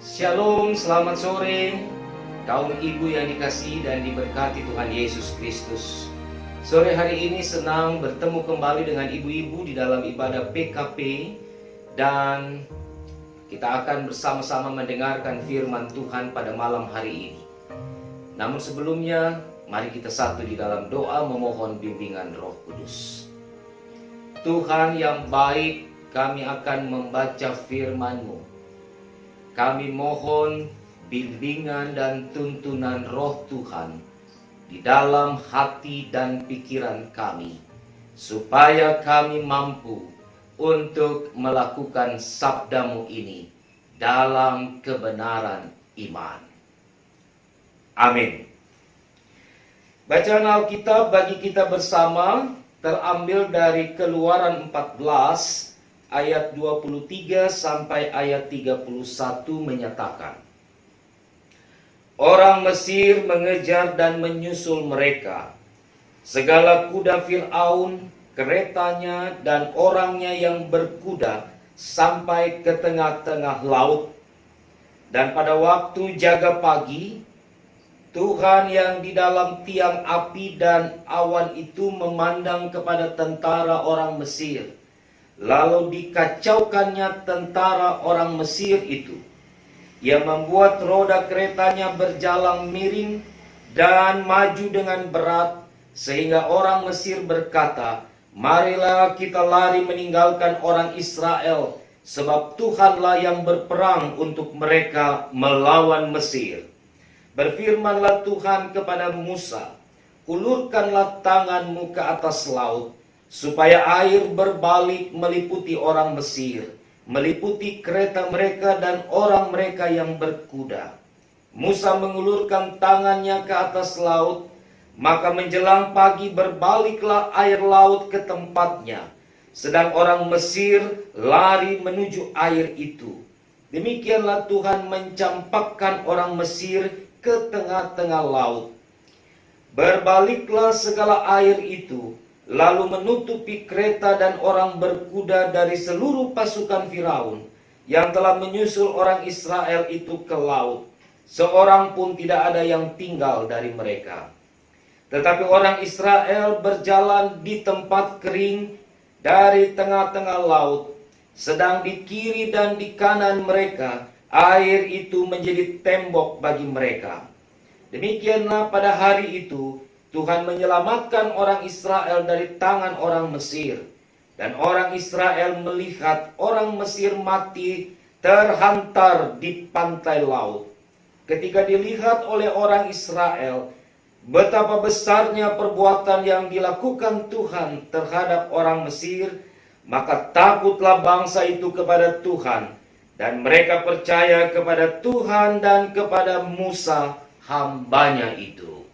Shalom, selamat sore kaum ibu yang dikasihi dan diberkati Tuhan Yesus Kristus. Sore hari ini senang bertemu kembali dengan ibu-ibu di dalam ibadah PKP, dan kita akan bersama-sama mendengarkan firman Tuhan pada malam hari ini. Namun sebelumnya, mari kita satu di dalam doa memohon bimbingan Roh Kudus. Tuhan yang baik, kami akan membaca firman-Mu. Kami mohon bimbingan dan tuntunan Roh Tuhan di dalam hati dan pikiran kami, supaya kami mampu untuk melakukan sabda-Mu ini dalam kebenaran iman. Amin. Bacaan Alkitab bagi kita bersama terambil dari Keluaran 14 ayat 23 sampai ayat 31 menyatakan, orang Mesir mengejar dan menyusul mereka. Segala kuda Fir'aun, keretanya dan orangnya yang berkuda sampai ke tengah-tengah laut. Dan pada waktu jaga pagi, Tuhan yang di dalam tiang api dan awan itu memandang kepada tentara orang Mesir. Lalu dikacaukannya tentara orang Mesir itu. Ia membuat roda keretanya berjalan miring dan maju dengan berat, sehingga orang Mesir berkata, marilah kita lari meninggalkan orang Israel, sebab Tuhanlah yang berperang untuk mereka melawan Mesir. Berfirmanlah Tuhan kepada Musa, ulurkanlah tanganmu ke atas laut, supaya air berbalik meliputi orang Mesir, meliputi kereta mereka dan orang mereka yang berkuda. Musa mengulurkan tangannya ke atas laut, maka menjelang pagi berbaliklah air laut ke tempatnya, sedang orang Mesir lari menuju air itu. Demikianlah Tuhan mencampakkan orang Mesir ke tengah-tengah laut. Berbaliklah segala air itu, lalu menutupi kereta dan orang berkuda dari seluruh pasukan Firaun yang telah menyusul orang Israel itu ke laut. Seorang pun tidak ada yang tinggal dari mereka. Tetapi orang Israel berjalan di tempat kering dari tengah-tengah laut, sedang di kiri dan di kanan mereka air itu menjadi tembok bagi mereka. Demikianlah pada hari itu Tuhan menyelamatkan orang Israel dari tangan orang Mesir. Dan orang Israel melihat orang Mesir mati terhantar di pantai laut. Ketika dilihat oleh orang Israel betapa besarnya perbuatan yang dilakukan Tuhan terhadap orang Mesir, maka takutlah bangsa itu kepada Tuhan, dan mereka percaya kepada Tuhan dan kepada Musa hambanya itu.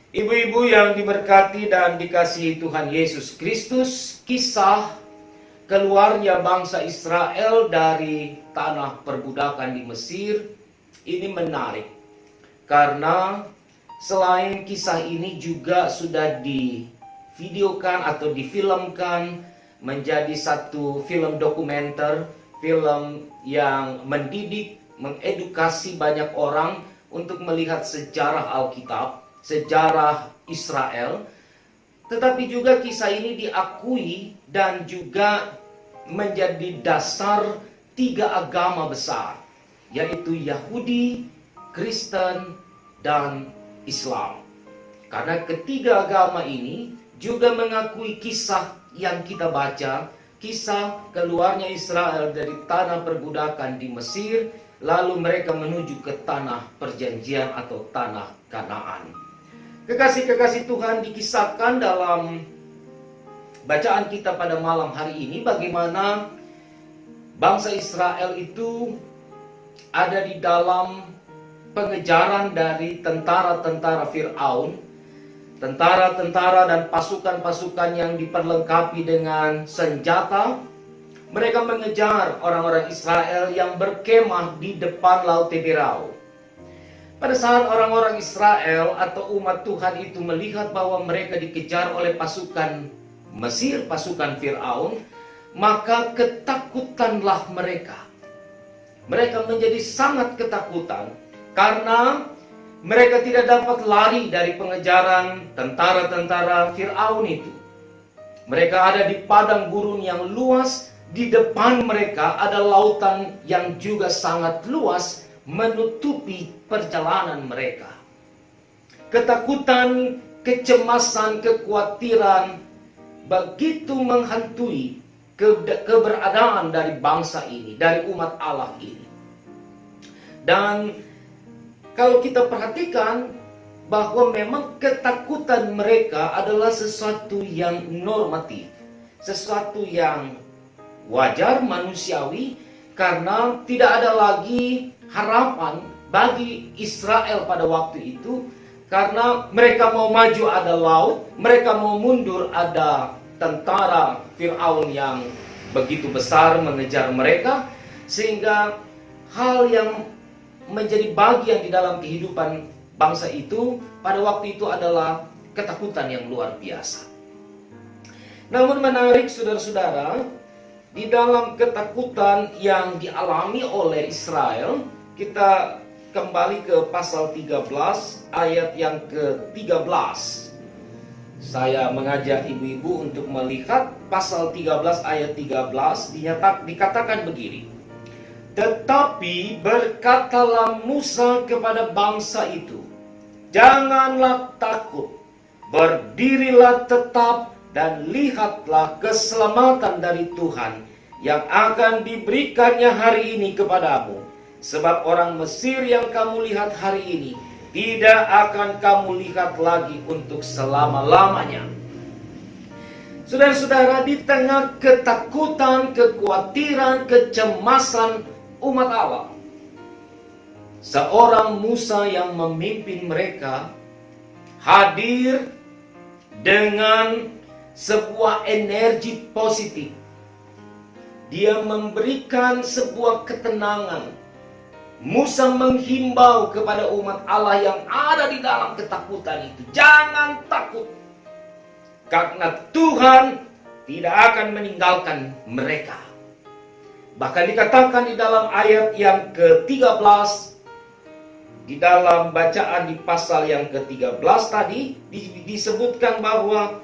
Ibu-ibu yang diberkati dan dikasihi Tuhan Yesus Kristus, kisah keluarnya bangsa Israel dari tanah perbudakan di Mesir ini menarik. Karena selain kisah ini juga sudah divideokan atau difilmkan menjadi satu film dokumenter, film yang mendidik, mengedukasi banyak orang untuk melihat sejarah Alkitab, sejarah Israel. Tetapi juga kisah ini diakui dan juga menjadi dasar tiga agama besar, yaitu Yahudi, Kristen, dan Islam. Karena ketiga agama ini juga mengakui kisah yang kita baca, kisah keluarnya Israel dari tanah perbudakan di Mesir, lalu mereka menuju ke tanah perjanjian atau tanah Kanaan. Kekasih-kekasih Tuhan, dikisahkan dalam bacaan kita pada malam hari ini bagaimana bangsa Israel itu ada di dalam pengejaran dari tentara-tentara Fir'aun, tentara-tentara dan pasukan-pasukan yang diperlengkapi dengan senjata. Mereka mengejar orang-orang Israel yang berkemah di depan Laut Teberau. Pada saat orang-orang Israel atau umat Tuhan itu melihat bahwa mereka dikejar oleh pasukan Mesir, pasukan Fir'aun, maka ketakutanlah mereka. Mereka menjadi sangat ketakutan karena mereka tidak dapat lari dari pengejaran tentara-tentara Firaun itu. Mereka ada di padang gurun yang luas, di depan mereka ada lautan yang juga sangat luas menutupi perjalanan mereka. Ketakutan, kecemasan, kekhawatiran begitu menghantui keberadaan dari bangsa ini, dari umat Allah ini. Dan kalau kita perhatikan bahwa memang ketakutan mereka adalah sesuatu yang normatif, sesuatu yang wajar, manusiawi, karena tidak ada lagi harapan bagi Israel pada waktu itu, karena mereka mau maju ada laut, mereka mau mundur ada tentara Firaun yang begitu besar mengejar mereka, sehingga hal yang menjadi bagian di dalam kehidupan bangsa itu pada waktu itu adalah ketakutan yang luar biasa. Namun menarik saudara-saudara, di dalam ketakutan yang dialami oleh Israel, kita kembali ke pasal 13 ayat yang ke-13. Saya mengajak ibu-ibu untuk melihat pasal 13 ayat 13, dikatakan begini. Tetapi berkatalah Musa kepada bangsa itu, janganlah takut, berdirilah tetap dan lihatlah keselamatan dari Tuhan yang akan diberikannya hari ini kepadamu. Sebab orang Mesir yang kamu lihat hari ini tidak akan kamu lihat lagi untuk selama-lamanya. Saudara-saudara, di tengah ketakutan, kekhawatiran, kecemasan umat Allah, seorang Musa yang memimpin mereka hadir dengan sebuah energi positif. Dia memberikan sebuah ketenangan. Musa menghimbau kepada umat Allah yang ada di dalam ketakutan itu, jangan takut, karena Tuhan tidak akan meninggalkan mereka. Bahkan dikatakan di dalam ayat yang ke-13, di dalam bacaan di pasal yang ke-13 tadi, disebutkan bahwa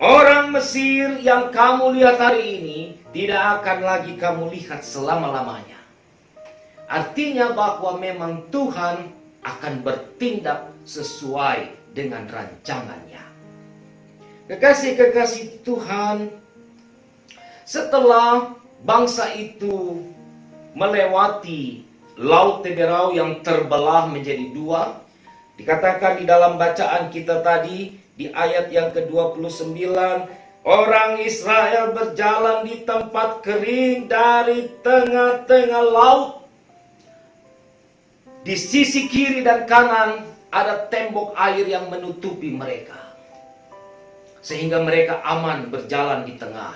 orang Mesir yang kamu lihat hari ini tidak akan lagi kamu lihat selama-lamanya. Artinya bahwa memang Tuhan akan bertindak sesuai dengan rancangannya. Kekasih-kekasih Tuhan, setelah bangsa itu melewati Laut Teberau yang terbelah menjadi dua, dikatakan di dalam bacaan kita tadi di ayat yang ke-29, orang Israel berjalan di tempat kering dari tengah-tengah laut. Di sisi kiri dan kanan ada tembok air yang menutupi mereka, sehingga mereka aman berjalan di tengah.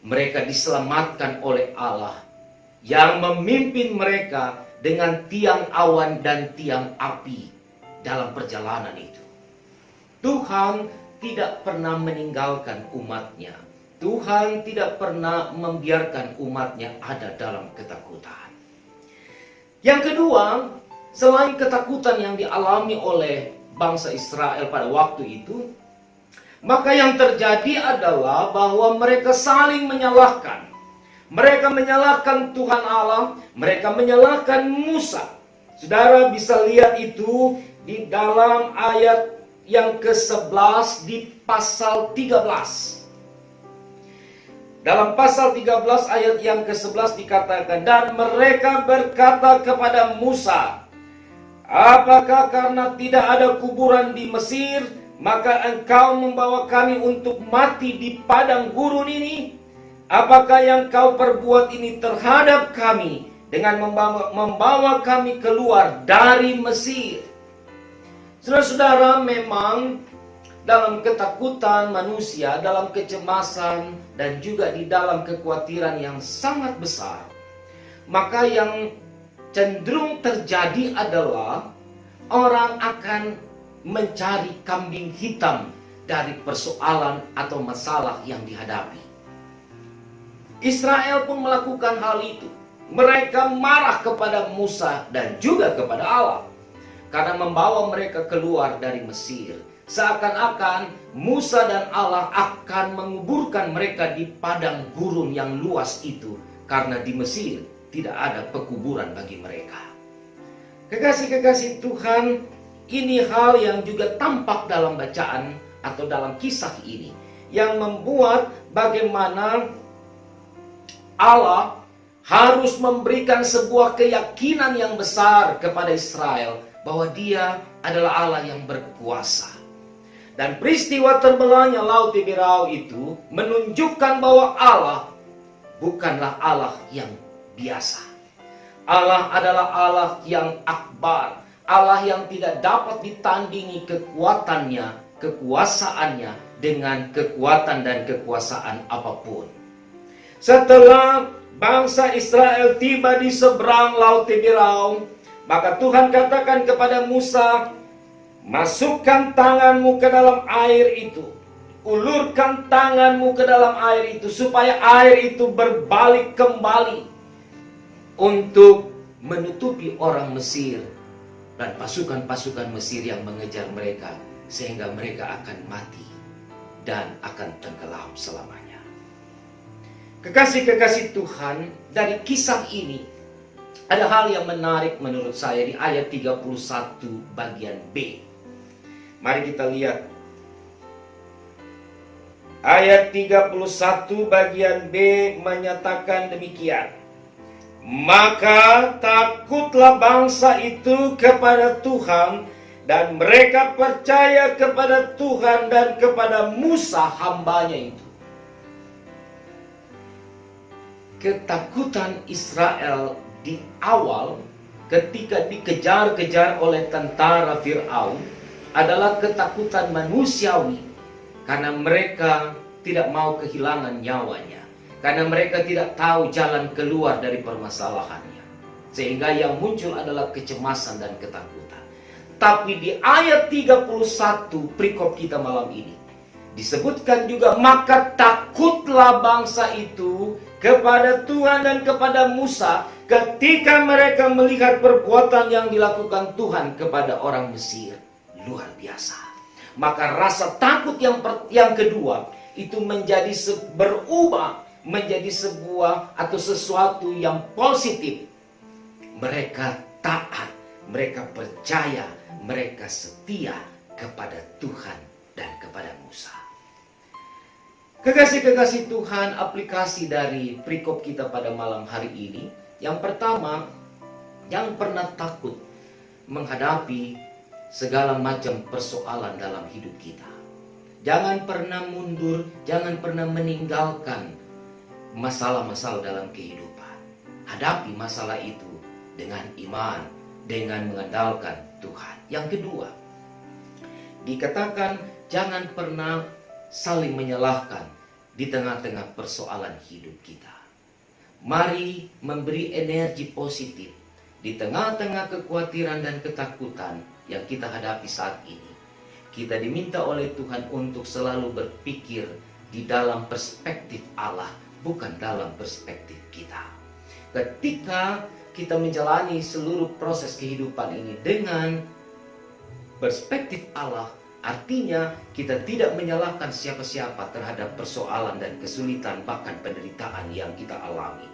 Mereka diselamatkan oleh Allah yang memimpin mereka dengan tiang awan dan tiang api dalam perjalanan itu. Tuhan tidak pernah meninggalkan umatnya. Tuhan tidak pernah membiarkan umatnya ada dalam ketakutan. Yang kedua, selain ketakutan yang dialami oleh bangsa Israel pada waktu itu, maka yang terjadi adalah bahwa mereka saling menyalahkan. Mereka menyalahkan Tuhan Allah, mereka menyalahkan Musa. Saudara bisa lihat itu di dalam ayat yang ke-11 di pasal 13. Dalam pasal 13 ayat yang ke-11 dikatakan, dan mereka berkata kepada Musa, apakah karena tidak ada kuburan di Mesir, maka engkau membawa kami untuk mati di padang gurun ini? Apakah yang kau perbuat ini terhadap kami dengan membawa kami keluar dari Mesir? Saudara-saudara, memang dalam ketakutan manusia, dalam kecemasan, dan juga di dalam kekhawatiran yang sangat besar, maka yang cenderung terjadi adalah orang akan mencari kambing hitam dari persoalan atau masalah yang dihadapi. Israel pun melakukan hal itu. mereka marah kepada Musa dan juga kepada Allah karena membawa mereka keluar dari Mesir. Seakan-akan Musa dan Allah akan menguburkan mereka di padang gurun yang luas itu, karena di Mesir tidak ada pekuburan bagi mereka. Kekasih-kekasih Tuhan, ini hal yang juga tampak dalam bacaan atau dalam kisah ini, yang membuat bagaimana Allah harus memberikan sebuah keyakinan yang besar kepada Israel bahwa Dia adalah Allah yang berkuasa. Dan peristiwa terbelahnya Laut Tiberau itu menunjukkan bahwa Allah bukanlah Allah yang biasa. Allah adalah Allah yang akbar, Allah yang tidak dapat ditandingi kekuatannya, kekuasaannya dengan kekuatan dan kekuasaan apapun. Setelah bangsa Israel tiba di seberang Laut Tiberau, maka Tuhan katakan kepada Musa, masukkan tanganmu ke dalam air itu, ulurkan tanganmu ke dalam air itu, supaya air itu berbalik kembali untuk menutupi orang Mesir dan pasukan-pasukan Mesir yang mengejar mereka, sehingga mereka akan mati dan akan tenggelam selamanya. Kekasih-kekasih Tuhan, dari kisah ini ada hal yang menarik menurut saya di ayat 31 bagian B. Mari kita lihat. Ayat 31 bagian B menyatakan demikian. Maka takutlah bangsa itu kepada Tuhan, dan mereka percaya kepada Tuhan dan kepada Musa hambanya itu. Ketakutan Israel di awal ketika dikejar-kejar oleh tentara Fir'aun adalah ketakutan manusiawi, karena mereka tidak mau kehilangan nyawanya, karena mereka tidak tahu jalan keluar dari permasalahannya, sehingga yang muncul adalah kecemasan dan ketakutan. Tapi di ayat 31 perikop kita malam ini disebutkan juga, maka takutlah bangsa itu kepada Tuhan dan kepada Musa ketika mereka melihat perbuatan yang dilakukan Tuhan kepada orang Mesir. Luar biasa. Maka rasa takut yang kedua itu berubah menjadi sebuah atau sesuatu yang positif. Mereka taat, mereka percaya, mereka setia kepada Tuhan dan kepada Musa. Kekasih-kekasih Tuhan, aplikasi dari perikop kita pada malam hari ini. Yang pertama, jangan pernah takut menghadapi segala macam persoalan dalam hidup kita. Jangan pernah mundur, jangan pernah meninggalkan masalah-masalah dalam kehidupan. Hadapi masalah itu dengan iman, dengan mengandalkan Tuhan. Yang kedua, dikatakan jangan pernah saling menyalahkan di tengah-tengah persoalan hidup kita. Mari memberi energi positif di tengah-tengah kekhawatiran dan ketakutan yang kita hadapi saat ini. Kita diminta oleh Tuhan untuk selalu berpikir di dalam perspektif Allah, bukan dalam perspektif kita. Ketika kita menjalani seluruh proses kehidupan ini dengan perspektif Allah, artinya kita tidak menyalahkan siapa-siapa terhadap persoalan dan kesulitan, bahkan penderitaan yang kita alami.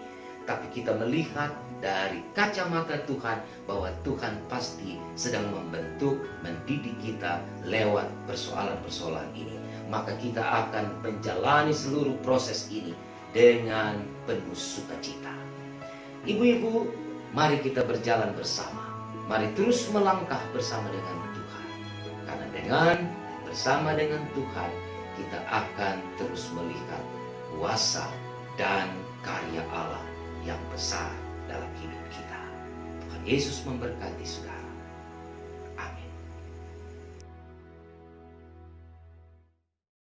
Tapi kita melihat dari kacamata Tuhan bahwa Tuhan pasti sedang membentuk, mendidik kita lewat persoalan-persoalan ini. Maka kita akan menjalani seluruh proses ini dengan penuh sukacita. Ibu-ibu, mari kita berjalan bersama. Mari terus melangkah bersama dengan Tuhan. Karena dengan bersama dengan Tuhan, kita akan terus melihat kuasa dan karya Allah yang besar dalam hidup kita. Tuhan Yesus memberkati saudara.